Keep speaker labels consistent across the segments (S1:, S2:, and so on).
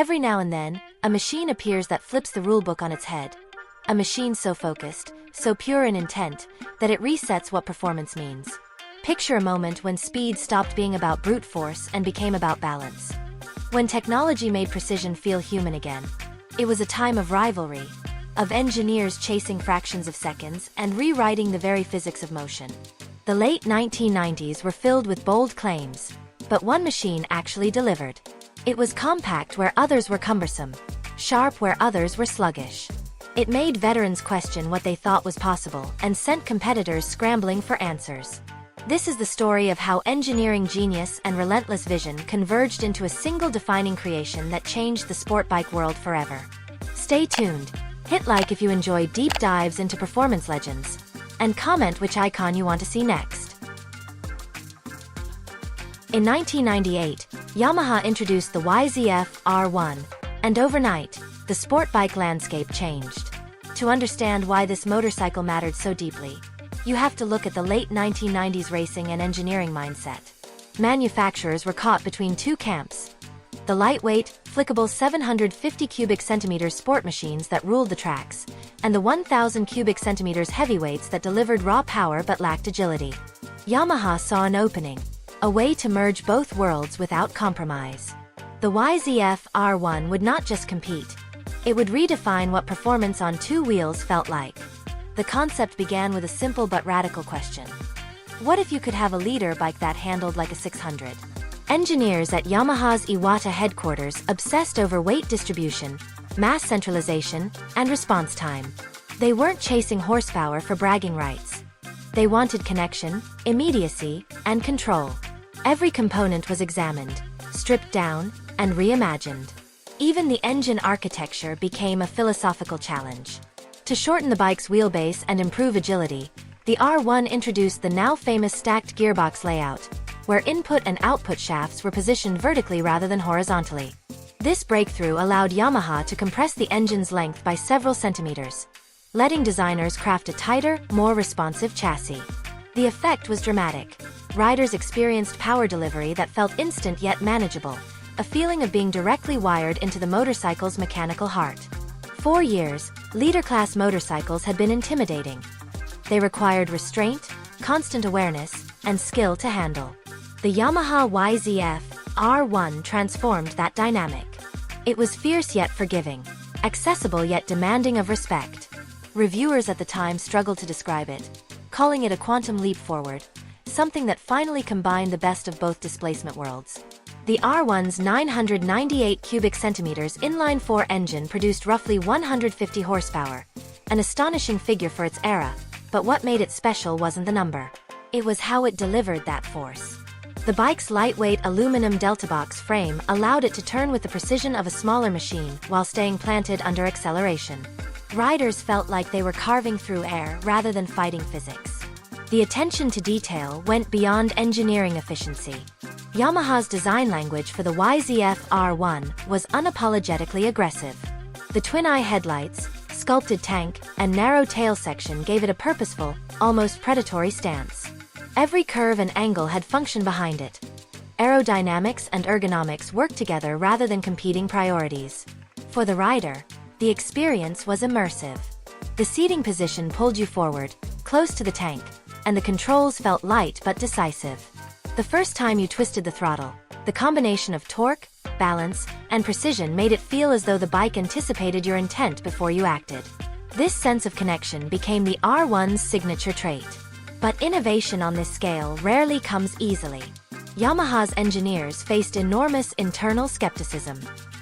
S1: Every now and then, a machine appears that flips the rulebook on its head. A machine so focused, so pure in intent, that it resets what performance means. Picture a moment when speed stopped being about brute force and became about balance. When technology made precision feel human again. It was a time of rivalry, of engineers chasing fractions of seconds and rewriting the very physics of motion. The late 1990s were filled with bold claims, but one machine actually delivered. It was compact where others were cumbersome, sharp where others were sluggish. It made veterans question what they thought was possible and sent competitors scrambling for answers. This is the story of how engineering genius and relentless vision converged into a single defining creation that changed the sport bike world forever. Stay tuned, hit like if you enjoy deep dives into performance legends, and comment which icon you want to see next. In 1998, Yamaha introduced the YZF-R1, and overnight, the sport bike landscape changed. To understand why this motorcycle mattered so deeply, you have to look at the late 1990s racing and engineering mindset. Manufacturers were caught between two camps: the lightweight, flickable 750 cubic centimeters sport machines that ruled the tracks, and the 1,000 cubic centimeters heavyweights that delivered raw power but lacked agility. Yamaha saw an opening, a way to merge both worlds without compromise. The YZF-R1 would not just compete, it would redefine what performance on two wheels felt like. The concept began with a simple but radical question. What if you could have a leader bike that handled like a 600? Engineers at Yamaha's Iwata headquarters obsessed over weight distribution, mass centralization, and response time. They weren't chasing horsepower for bragging rights. They wanted connection, immediacy, and control. Every component was examined, stripped down, and reimagined. Even the engine architecture became a philosophical challenge. To shorten the bike's wheelbase and improve agility, the R1 introduced the now famous stacked gearbox layout, where input and output shafts were positioned vertically rather than horizontally. This breakthrough allowed Yamaha to compress the engine's length by several centimeters, letting designers craft a tighter, more responsive chassis. The effect was dramatic. Riders experienced power delivery that felt instant yet manageable, a feeling of being directly wired into the motorcycle's mechanical heart. For years, leader-class motorcycles had been intimidating. They required restraint, constant awareness, and skill to handle. The Yamaha YZF-R1 transformed that dynamic. It was fierce yet forgiving, accessible yet demanding of respect. Reviewers at the time struggled to describe it, calling it a quantum leap forward, something that finally combined the best of both displacement worlds. The R1's 998 cubic centimeters inline-4 engine produced roughly 150 horsepower, an astonishing figure for its era, but what made it special wasn't the number. It was how it delivered that force. The bike's lightweight aluminum delta box frame allowed it to turn with the precision of a smaller machine while staying planted under acceleration. Riders felt like they were carving through air rather than fighting physics. The attention to detail went beyond engineering efficiency. Yamaha's design language for the YZF-R1 was unapologetically aggressive. The twin-eye headlights, sculpted tank, and narrow tail section gave it a purposeful, almost predatory stance. Every curve and angle had function behind it. Aerodynamics and ergonomics worked together rather than competing priorities. For the rider, the experience was immersive. The seating position pulled you forward, close to the tank, and the controls felt light but decisive. The first time you twisted the throttle, the combination of torque, balance, and precision made it feel as though the bike anticipated your intent before you acted. This sense of connection became the R1's signature trait. But innovation on this scale rarely comes easily. Yamaha's engineers faced enormous internal skepticism.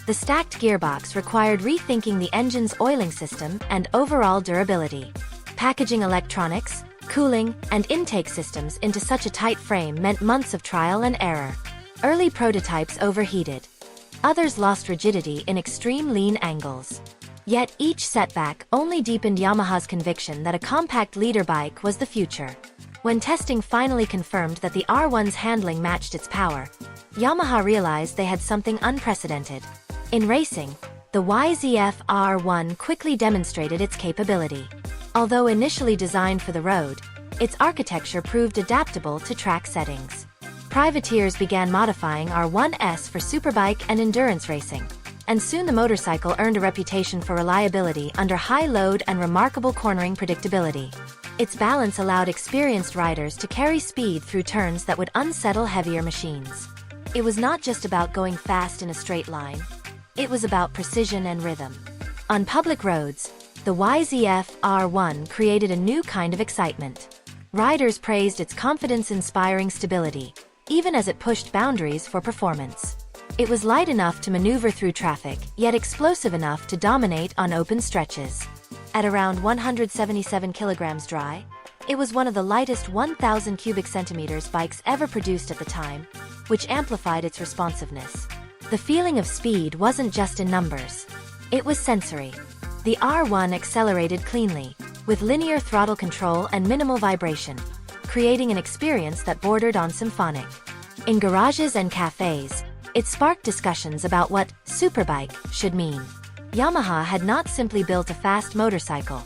S1: The stacked gearbox required rethinking the engine's oiling system and overall durability. Packaging electronics, cooling, and intake systems into such a tight frame meant months of trial and error. Early prototypes overheated. Others lost rigidity in extreme lean angles. Yet each setback only deepened Yamaha's conviction that a compact leader bike was the future. When testing finally confirmed that the R1's handling matched its power, Yamaha realized they had something unprecedented. In racing, the YZF-R1 quickly demonstrated its capability. Although initially designed for the road, its architecture proved adaptable to track settings. Privateers began modifying R1S for superbike and endurance racing, and soon the motorcycle earned a reputation for reliability under high load and remarkable cornering predictability. Its balance allowed experienced riders to carry speed through turns that would unsettle heavier machines. It was not just about going fast in a straight line. It was about precision and rhythm. On public roads, the YZF-R1 created a new kind of excitement. Riders praised its confidence-inspiring stability, even as it pushed boundaries for performance. It was light enough to maneuver through traffic, yet explosive enough to dominate on open stretches. At around 177 kilograms dry, it was one of the lightest 1,000 cubic centimeters bikes ever produced at the time, which amplified its responsiveness. The feeling of speed wasn't just in numbers. It was sensory. The R1 accelerated cleanly, with linear throttle control and minimal vibration, creating an experience that bordered on symphonic. In garages and cafes, it sparked discussions about what superbike should mean. Yamaha had not simply built a fast motorcycle.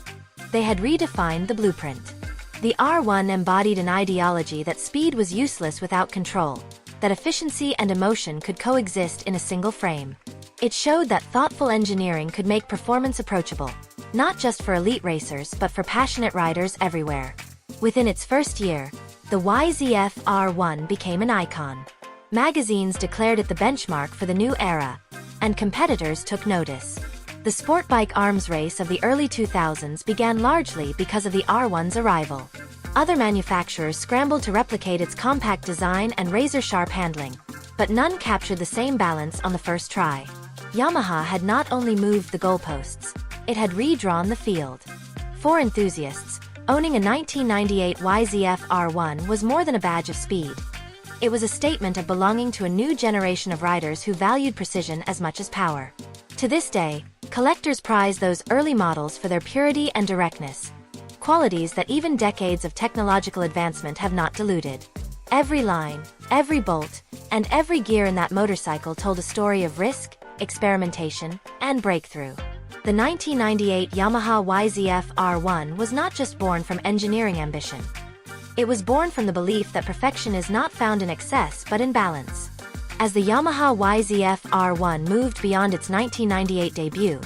S1: They had redefined the blueprint. The R1 embodied an ideology that speed was useless without control, that efficiency and emotion could coexist in a single frame. It showed that thoughtful engineering could make performance approachable, not just for elite racers but for passionate riders everywhere. Within its first year, the YZF-R1 became an icon. Magazines declared it the benchmark for the new era, and competitors took notice. The sport bike arms race of the early 2000s began largely because of the R1's arrival. Other manufacturers scrambled to replicate its compact design and razor-sharp handling, but none captured the same balance on the first try. Yamaha had not only moved the goalposts, it had redrawn the field. For enthusiasts, owning a 1998 YZF-R1 was more than a badge of speed. It was a statement of belonging to a new generation of riders who valued precision as much as power. To this day, collectors prize those early models for their purity and directness, qualities that even decades of technological advancement have not diluted. Every line, every bolt, and every gear in that motorcycle told a story of risk, experimentation, and breakthrough. The 1998 Yamaha YZF-R1 was not just born from engineering ambition. It was born from the belief that perfection is not found in excess but in balance. As the Yamaha YZF-R1 moved beyond its 1998 debut,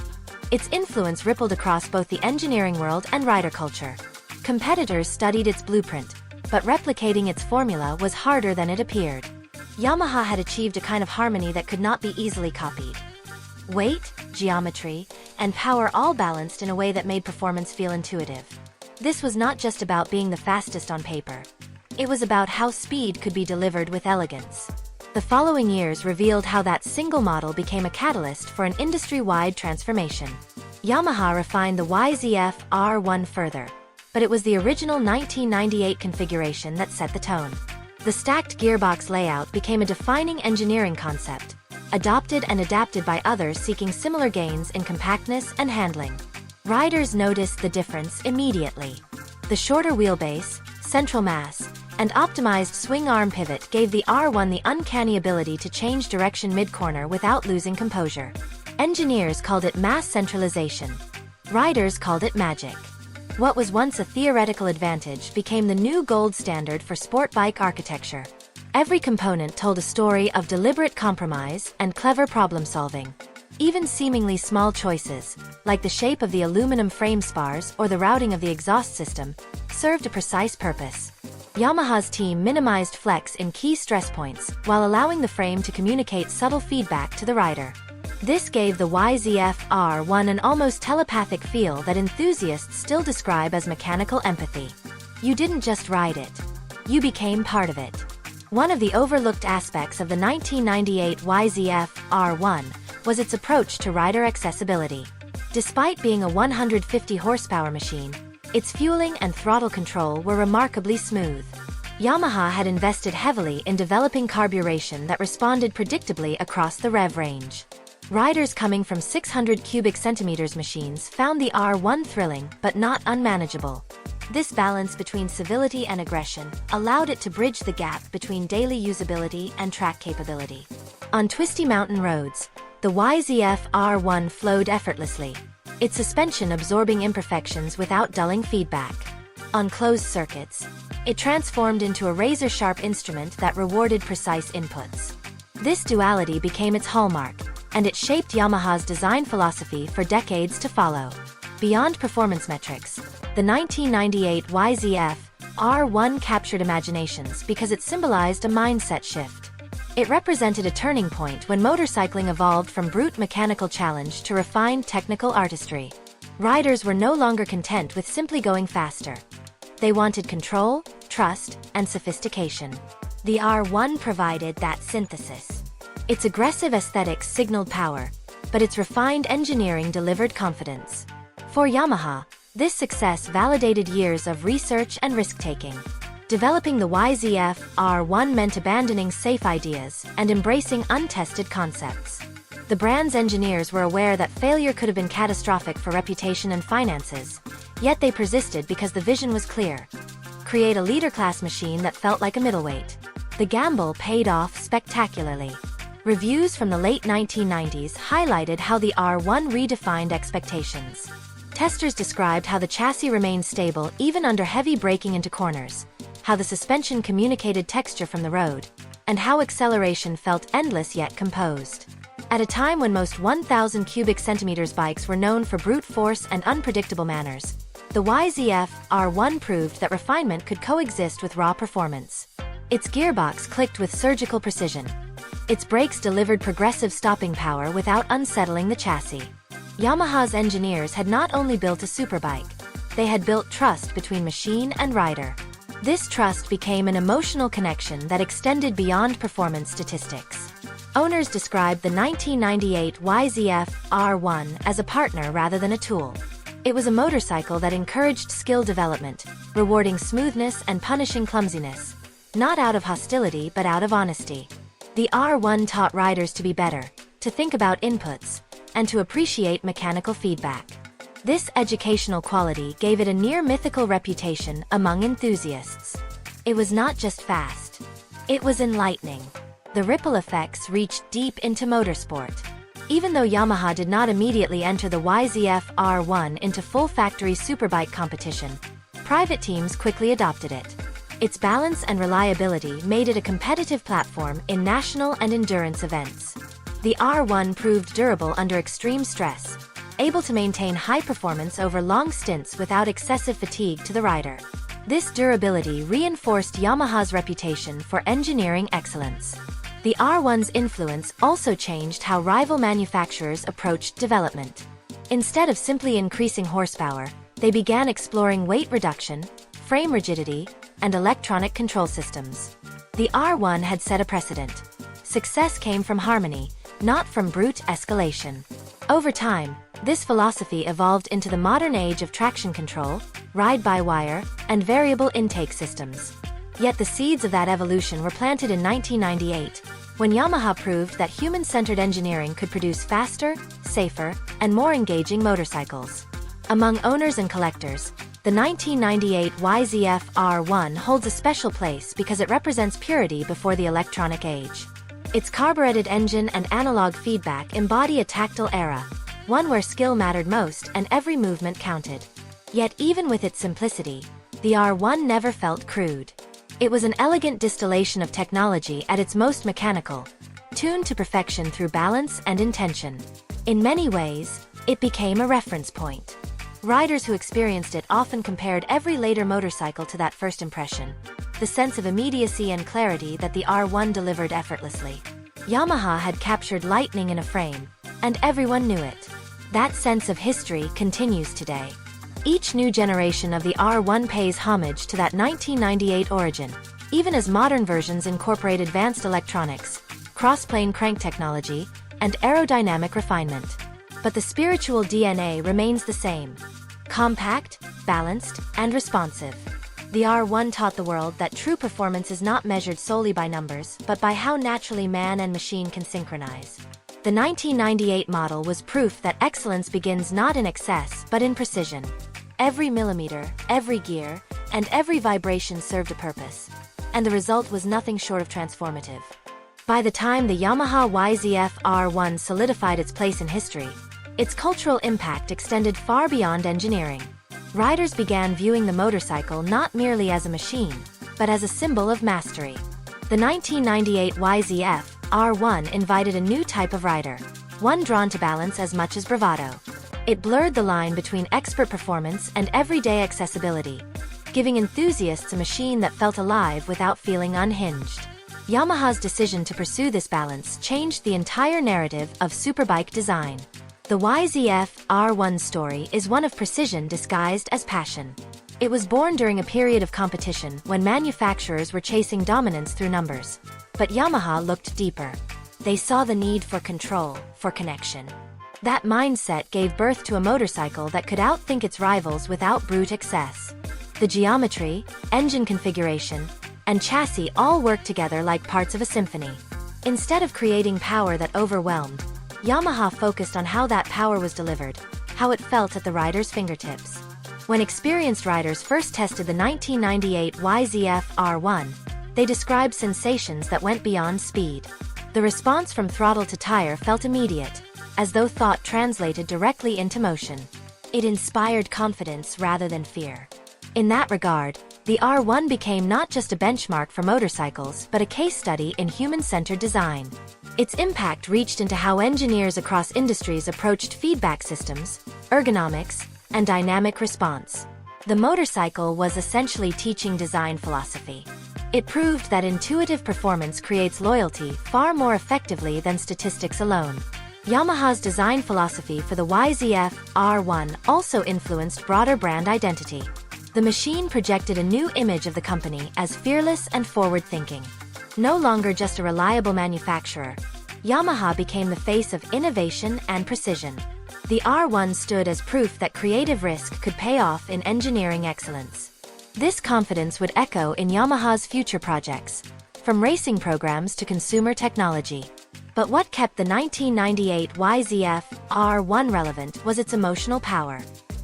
S1: its influence rippled across both the engineering world and rider culture. Competitors studied its blueprint, but replicating its formula was harder than it appeared. Yamaha had achieved a kind of harmony that could not be easily copied. Weight, geometry, and power all balanced in a way that made performance feel intuitive. This was not just about being the fastest on paper. It was about how speed could be delivered with elegance. The following years revealed how that single model became a catalyst for an industry-wide transformation. Yamaha refined the YZF-R1 further, but it was the original 1998 configuration that set the tone. The stacked gearbox layout became a defining engineering concept, adopted and adapted by others seeking similar gains in compactness and handling. Riders noticed the difference immediately. The shorter wheelbase, central mass, and optimized swing arm pivot gave the R1 the uncanny ability to change direction mid-corner without losing composure. Engineers called it mass centralization. Riders called it magic. What was once a theoretical advantage became the new gold standard for sport bike architecture. Every component told a story of deliberate compromise and clever problem-solving. Even seemingly small choices, like the shape of the aluminum frame spars or the routing of the exhaust system, served a precise purpose. Yamaha's team minimized flex in key stress points while allowing the frame to communicate subtle feedback to the rider. This gave the YZF-R1 an almost telepathic feel that enthusiasts still describe as mechanical empathy. You didn't just ride it. You became part of it. One of the overlooked aspects of the 1998 YZF-R1 was its approach to rider accessibility. Despite being a 150 horsepower machine, its fueling and throttle control were remarkably smooth. Yamaha had invested heavily in developing carburation that responded predictably across the rev range. Riders coming from 600 cubic centimeters machines found the R1 thrilling but not unmanageable. This balance between civility and aggression allowed it to bridge the gap between daily usability and track capability. On twisty mountain roads, the YZF-R1 flowed effortlessly, its suspension absorbing imperfections without dulling feedback. On closed circuits, it transformed into a razor-sharp instrument that rewarded precise inputs. This duality became its hallmark, and it shaped Yamaha's design philosophy for decades to follow. Beyond performance metrics, the 1998 YZF-R1 captured imaginations because it symbolized a mindset shift. It represented a turning point when motorcycling evolved from brute mechanical challenge to refined technical artistry. Riders were no longer content with simply going faster. They wanted control, trust, and sophistication. The R1 provided that synthesis. Its aggressive aesthetics signaled power, but its refined engineering delivered confidence. For Yamaha, this success validated years of research and risk-taking. Developing the YZF-R1 meant abandoning safe ideas and embracing untested concepts. The brand's engineers were aware that failure could have been catastrophic for reputation and finances, yet they persisted because the vision was clear. Create a leader-class machine that felt like a middleweight. The gamble paid off spectacularly. Reviews from the late 1990s highlighted how the R1 redefined expectations. Testers described how the chassis remained stable even under heavy braking into corners, how the suspension communicated texture from the road, and how acceleration felt endless yet composed. At a time when most 1,000 cubic centimeters bikes were known for brute force and unpredictable manners, the YZF-R1 proved that refinement could coexist with raw performance. Its gearbox clicked with surgical precision. Its brakes delivered progressive stopping power without unsettling the chassis. Yamaha's engineers had not only built a superbike, they had built trust between machine and rider. This trust became an emotional connection that extended beyond performance statistics. Owners described the 1998 YZF-R1 as a partner rather than a tool. It was a motorcycle that encouraged skill development, rewarding smoothness and punishing clumsiness, not out of hostility but out of honesty. The R1 taught riders to be better, to think about inputs, and to appreciate mechanical feedback. This educational quality gave it a near-mythical reputation among enthusiasts. It was not just fast. It was enlightening. The ripple effects reached deep into motorsport. Even though Yamaha did not immediately enter the YZF-R1 into full factory superbike competition, private teams quickly adopted it. Its balance and reliability made it a competitive platform in national and endurance events. The R1 proved durable under extreme stress, able to maintain high performance over long stints without excessive fatigue to the rider. This durability reinforced Yamaha's reputation for engineering excellence. The R1's influence also changed how rival manufacturers approached development. Instead of simply increasing horsepower, they began exploring weight reduction, frame rigidity, and electronic control systems. The R1 had set a precedent. Success came from harmony, not from brute escalation. Over time, this philosophy evolved into the modern age of traction control, ride-by-wire, and variable intake systems. Yet the seeds of that evolution were planted in 1998, when Yamaha proved that human-centered engineering could produce faster, safer, and more engaging motorcycles. Among owners and collectors, the 1998 YZF-R1 holds a special place because it represents purity before the electronic age. Its carbureted engine and analog feedback embody a tactile era, one where skill mattered most and every movement counted. Yet even with its simplicity, the R1 never felt crude. It was an elegant distillation of technology at its most mechanical, tuned to perfection through balance and intention. In many ways, it became a reference point. Riders who experienced it often compared every later motorcycle to that first impression, the sense of immediacy and clarity that the R1 delivered effortlessly. Yamaha had captured lightning in a frame, and everyone knew it. That sense of history continues today. Each new generation of the R1 pays homage to that 1998 origin, even as modern versions incorporate advanced electronics, cross-plane crank technology, and aerodynamic refinement. But the spiritual DNA remains the same: compact, balanced, and responsive. The R1 taught the world that true performance is not measured solely by numbers, but by how naturally man and machine can synchronize. The 1998 model was proof that excellence begins not in excess, but in precision. Every millimeter, every gear, and every vibration served a purpose, and the result was nothing short of transformative. By the time the Yamaha YZF-R1 solidified its place in history, its cultural impact extended far beyond engineering. Riders began viewing the motorcycle not merely as a machine, but as a symbol of mastery. The 1998 YZF-R1 invited a new type of rider, one drawn to balance as much as bravado. It blurred the line between expert performance and everyday accessibility, giving enthusiasts a machine that felt alive without feeling unhinged. Yamaha's decision to pursue this balance changed the entire narrative of superbike design. The YZF-R1 story is one of precision disguised as passion. It was born during a period of competition when manufacturers were chasing dominance through numbers. But Yamaha looked deeper. They saw the need for control, for connection. That mindset gave birth to a motorcycle that could outthink its rivals without brute excess. The geometry, engine configuration, and chassis all worked together like parts of a symphony. Instead of creating power that overwhelmed, Yamaha focused on how that power was delivered, how it felt at the rider's fingertips. When experienced riders first tested the 1998 YZF-R1, they described sensations that went beyond speed. The response from throttle to tire felt immediate, as though thought translated directly into motion. It inspired confidence rather than fear. In that regard, the R1 became not just a benchmark for motorcycles but a case study in human-centered design. Its impact reached into how engineers across industries approached feedback systems, ergonomics, and dynamic response. The motorcycle was essentially teaching design philosophy. It proved that intuitive performance creates loyalty far more effectively than statistics alone. Yamaha's design philosophy for the YZF-R1 also influenced broader brand identity. The machine projected a new image of the company as fearless and forward-thinking. No longer just a reliable manufacturer, Yamaha became the face of innovation and precision. The R1 stood as proof that creative risk could pay off in engineering excellence. This confidence would echo in Yamaha's future projects, from racing programs to consumer technology. But what kept the 1998 YZF-R1 relevant was its emotional power.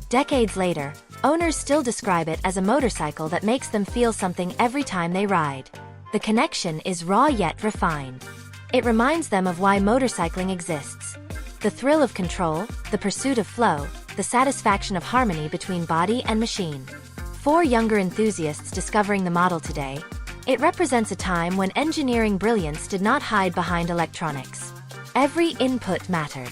S1: Decades later, owners still describe it as a motorcycle that makes them feel something every time they ride. The connection is raw yet refined. It reminds them of why motorcycling exists. The thrill of control, the pursuit of flow, the satisfaction of harmony between body and machine. For younger enthusiasts discovering the model today, it represents a time when engineering brilliance did not hide behind electronics. Every input mattered.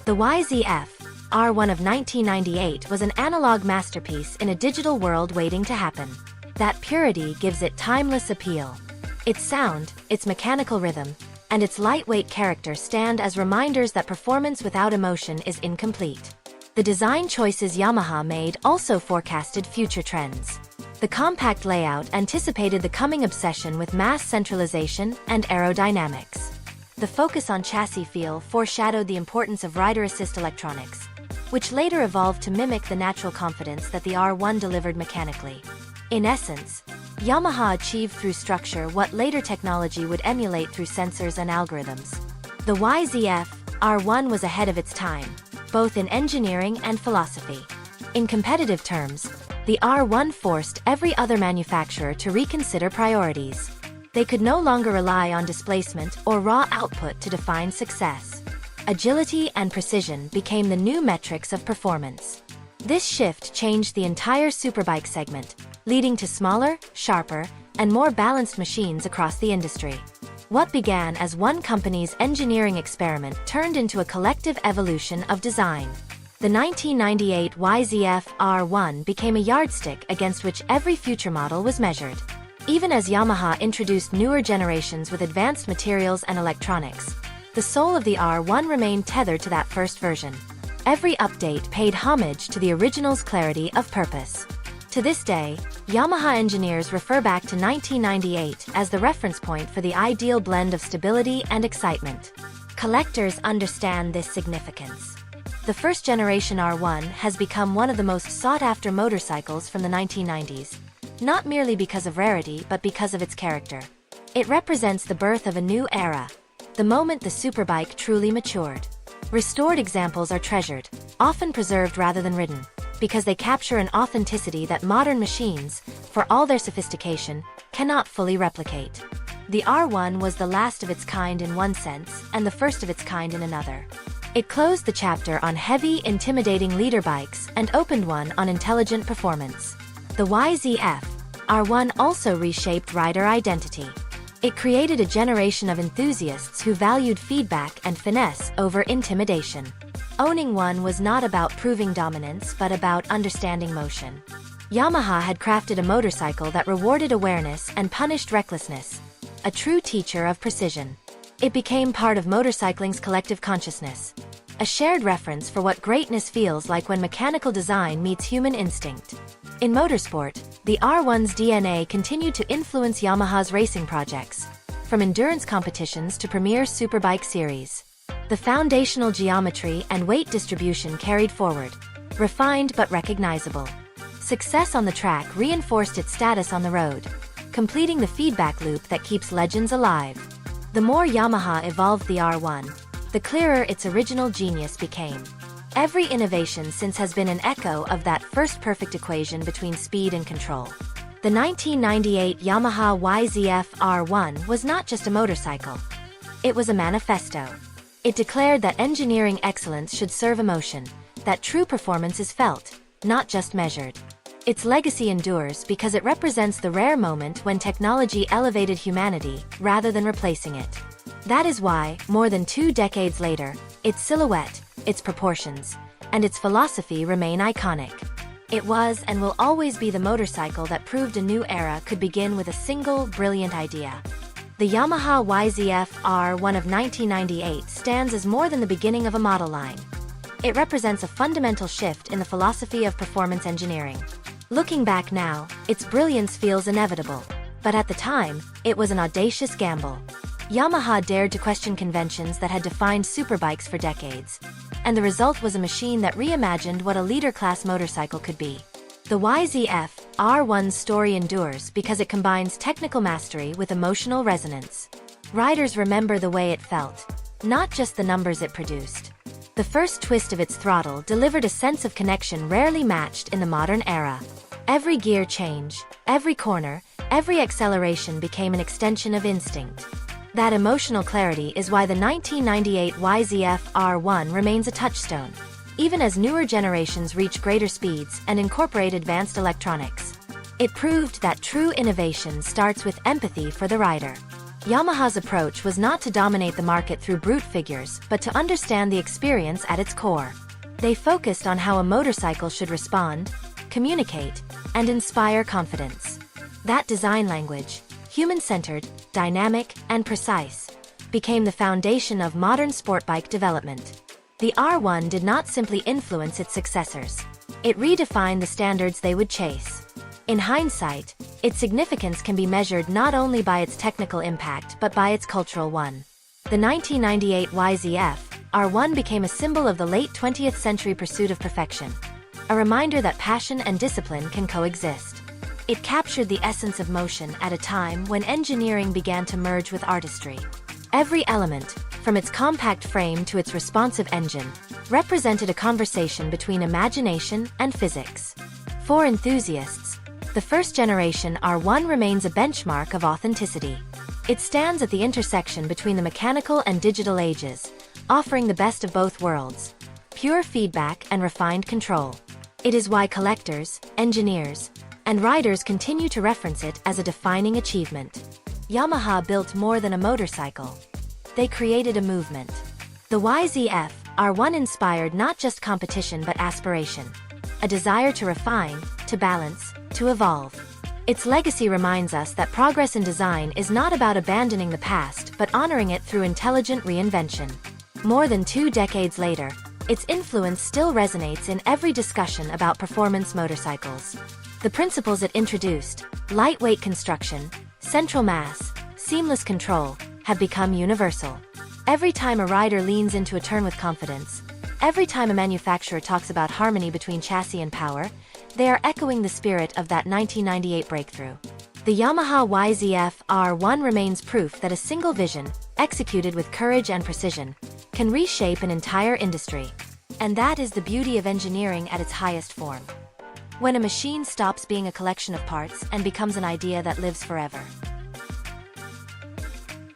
S1: The YZF-R1 of 1998 was an analog masterpiece in a digital world waiting to happen. That purity gives it timeless appeal. Its sound, its mechanical rhythm, and its lightweight character stand as reminders that performance without emotion is incomplete. The design choices Yamaha made also forecasted future trends. The compact layout anticipated the coming obsession with mass centralization and aerodynamics. The focus on chassis feel foreshadowed the importance of rider assist electronics, which later evolved to mimic the natural confidence that the R1 delivered mechanically. In essence, Yamaha achieved through structure what later technology would emulate through sensors and algorithms. The YZF-R1 was ahead of its time, both in engineering and philosophy. In competitive terms, the R1 forced every other manufacturer to reconsider priorities. They could no longer rely on displacement or raw output to define success. Agility and precision became the new metrics of performance. This shift changed the entire superbike segment, leading to smaller, sharper, and more balanced machines across the industry. What began as one company's engineering experiment turned into a collective evolution of design. The 1998 YZF-R1 became a yardstick against which every future model was measured. Even as Yamaha introduced newer generations with advanced materials and electronics, the soul of the R1 remained tethered to that first version. Every update paid homage to the original's clarity of purpose. To this day, Yamaha engineers refer back to 1998 as the reference point for the ideal blend of stability and excitement. Collectors understand this significance. The first generation R1 has become one of the most sought-after motorcycles from the 1990s, not merely because of rarity but because of its character. It represents the birth of a new era, the moment the superbike truly matured. Restored examples are treasured, often preserved rather than ridden, because they capture an authenticity that modern machines, for all their sophistication, cannot fully replicate. The R1 was the last of its kind in one sense and the first of its kind in another. It closed the chapter on heavy, intimidating leader bikes and opened one on intelligent performance. The YZF-R1 also reshaped rider identity. It created a generation of enthusiasts who valued feedback and finesse over intimidation. Owning one was not about proving dominance but about understanding motion. Yamaha had crafted a motorcycle that rewarded awareness and punished recklessness, a true teacher of precision. It became part of motorcycling's collective consciousness, a shared reference for what greatness feels like when mechanical design meets human instinct. In motorsport, the R1's DNA continued to influence Yamaha's racing projects, from endurance competitions to premier superbike series. The foundational geometry and weight distribution carried forward, refined but recognizable. Success on the track reinforced its status on the road, completing the feedback loop that keeps legends alive. The more Yamaha evolved the R1, the clearer its original genius became. Every innovation since has been an echo of that first perfect equation between speed and control. The 1998 Yamaha YZF-R1 was not just a motorcycle. It was a manifesto. It declared that engineering excellence should serve emotion, that true performance is felt, not just measured. Its legacy endures because it represents the rare moment when technology elevated humanity rather than replacing it. That is why, more than 2 decades later, its silhouette, its proportions, and its philosophy remain iconic. It was and will always be the motorcycle that proved a new era could begin with a single, brilliant idea. The Yamaha YZF-R1 of 1998 stands as more than the beginning of a model line. It represents a fundamental shift in the philosophy of performance engineering. Looking back now, its brilliance feels inevitable, but at the time, it was an audacious gamble. Yamaha dared to question conventions that had defined superbikes for decades, and the result was a machine that reimagined what a leader-class motorcycle could be. The YZF-R1's story endures because it combines technical mastery with emotional resonance. Riders remember the way it felt, not just the numbers it produced. The first twist of its throttle delivered a sense of connection rarely matched in the modern era. Every gear change, every corner, every acceleration became an extension of instinct. That emotional clarity is why the 1998 YZF-R1 remains a touchstone, even as newer generations reach greater speeds and incorporate advanced electronics. It proved that true innovation starts with empathy for the rider. Yamaha's approach was not to dominate the market through brute figures, but to understand the experience at its core. They focused on how a motorcycle should respond, communicate, and inspire confidence. That design language, human-centered, dynamic, and precise, became the foundation of modern sport bike development. The R1 did not simply influence its successors. It redefined the standards they would chase. In hindsight, its significance can be measured not only by its technical impact but by its cultural one. The 1998 YZF-R1 became a symbol of the late 20th century pursuit of perfection, a reminder that passion and discipline can coexist. It captured the essence of motion at a time when engineering began to merge with artistry. Every element, from its compact frame to its responsive engine, represented a conversation between imagination and physics. For enthusiasts, the first generation R1 remains a benchmark of authenticity. It stands at the intersection between the mechanical and digital ages, offering the best of both worlds, pure feedback and refined control. It is why collectors, engineers, and riders continue to reference it as a defining achievement. Yamaha built more than a motorcycle. They created a movement. The YZF-R1 inspired not just competition but aspiration, a desire to refine, to balance, to evolve. Its legacy reminds us that progress in design is not about abandoning the past but honoring it through intelligent reinvention. More than 2 decades later, its influence still resonates in every discussion about performance motorcycles. The principles it introduced, lightweight construction, central mass, seamless control, have become universal. Every time a rider leans into a turn with confidence, every time a manufacturer talks about harmony between chassis and power, they are echoing the spirit of that 1998 breakthrough. The Yamaha YZF-R1 remains proof that a single vision, executed with courage and precision, can reshape an entire industry. And that is the beauty of engineering at its highest form. When a machine stops being a collection of parts and becomes an idea that lives forever.